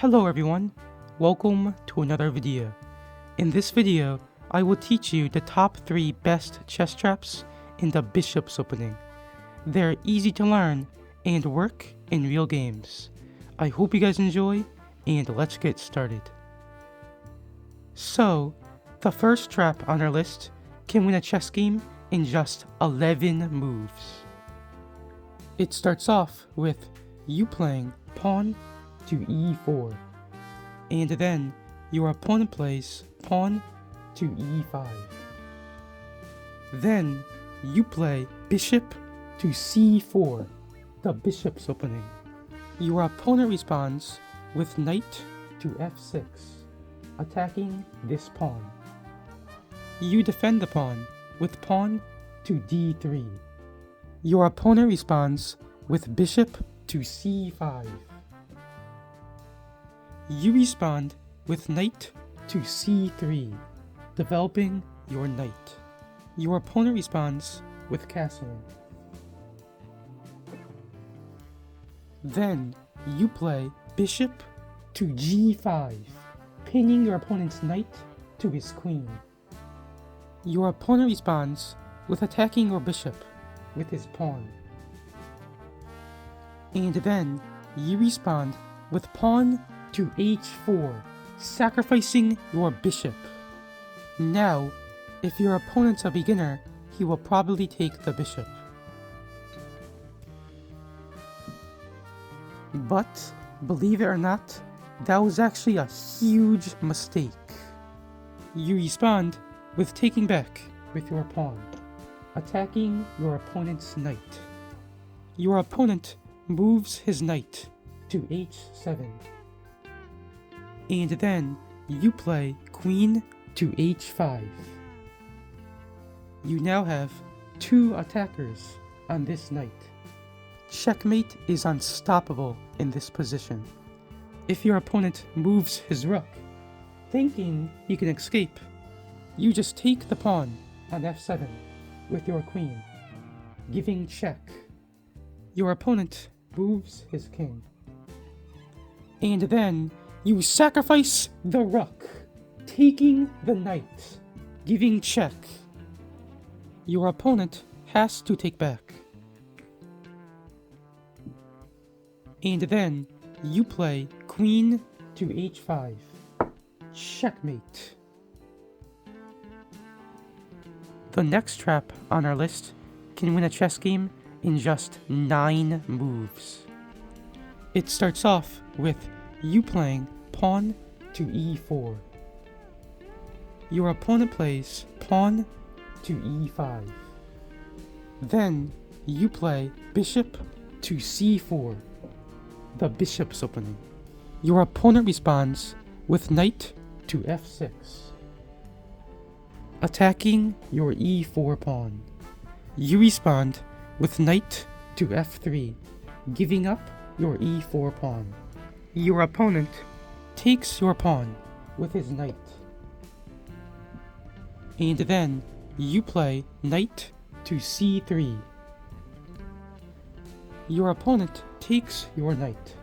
Hello everyone, welcome to another video. In this video, I will teach you the top 3 best chess traps in the Bishop's opening. They're easy to learn and work in real games. I hope you guys enjoy, and let's get started. So, the first trap on our list can win a chess game in just 11 moves. It starts off with you playing pawn to e4, and then your opponent plays pawn to e5. Then you play bishop to c4, the Bishop's opening. Your opponent responds with knight to f6, attacking this pawn. You defend the pawn with pawn to d3. Your opponent responds with bishop to c5. You respond with knight to c3, developing your knight. Your opponent responds with castling. Then you play bishop to g5, pinning your opponent's knight to his queen. Your opponent responds with attacking your bishop with his pawn. And then you respond with pawn to h4, sacrificing your bishop. Now, if your opponent's a beginner, he will probably take the bishop. But, believe it or not, that was actually a huge mistake. You respond with taking back with your pawn, attacking your opponent's knight. Your opponent moves his knight to h7. And then you play queen to h5. You now have 2 attackers on this knight. Checkmate is unstoppable in this position. If your opponent moves his rook, thinking he can escape, you just take the pawn on f7 with your queen, giving check. Your opponent moves his king. And then you sacrifice the rook, taking the knight, giving check. Your opponent has to take back. And then you play queen to h5. Checkmate. The next trap on our list can win a chess game in just 9 moves. It starts off with you playing pawn to e4. Your opponent plays pawn to e5. Then you play bishop to c4, the Bishop's opening. Your opponent responds with knight to f6, attacking your e4 pawn. You respond with knight to f3, giving up your e4 pawn. Your opponent takes your pawn with his knight. And then you play knight to c3. Your opponent takes your knight.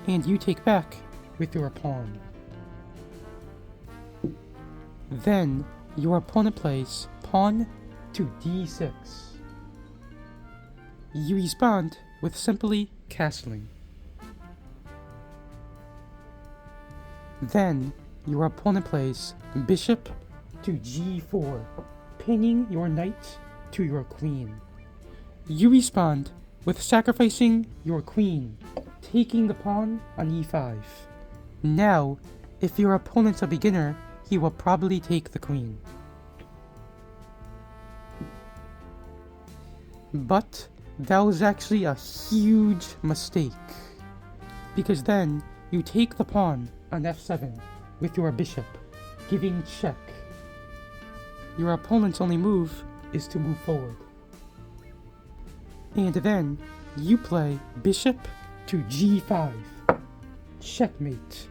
And you take back with your pawn. Then your opponent plays pawn to d6. You respond with simply castling. Then your opponent plays bishop to g4, pinning your knight to your queen. You respond with sacrificing your queen, taking the pawn on e5. Now, if your opponent's a beginner, he will probably take the queen. But that was actually a huge mistake, because then you take the pawn on f7 with your bishop, giving check. Your opponent's only move is to move forward. And then you play bishop to g5. Checkmate.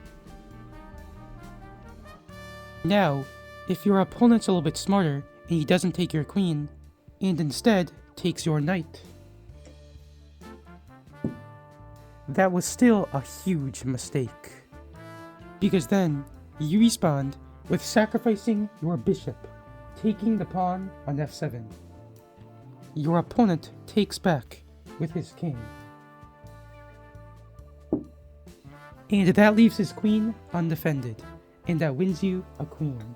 Now, if your opponent's a little bit smarter and he doesn't take your queen, and instead takes your knight, that was still a huge mistake. Because then, you respond with sacrificing your bishop, taking the pawn on f7. Your opponent takes back with his king. And that leaves his queen undefended, and that wins you a queen.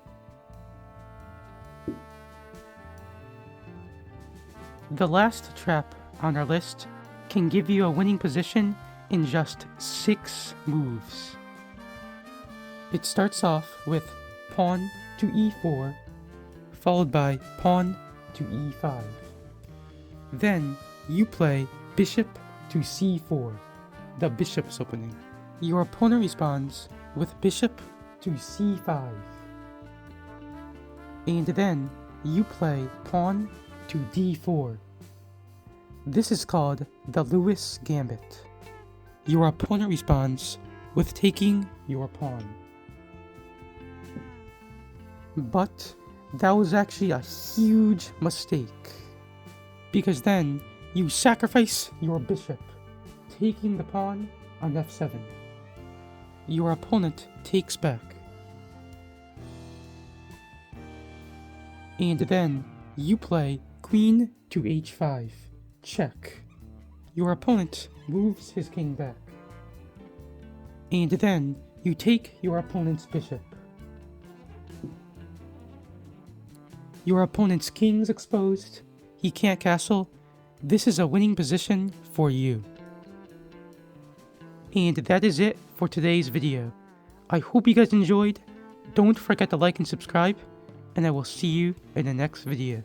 The last trap on our list can give you a winning position in just 6 moves. It starts off with pawn to e4, followed by pawn to e5. Then you play bishop to c4, the bishop's opening. Your opponent responds with bishop to c5. And then you play pawn to d4. This is called the Lewis Gambit. Your opponent responds with taking your pawn. But that was actually a huge mistake, because then you sacrifice your bishop, taking the pawn on f7. Your opponent takes back. And then you play queen to h5, check. Your opponent moves his king back. And then you take your opponent's bishop. Your opponent's king's exposed, he can't castle. This is a winning position for you. And that is it for today's video. I hope you guys enjoyed. Don't forget to like and subscribe, and I will see you in the next video.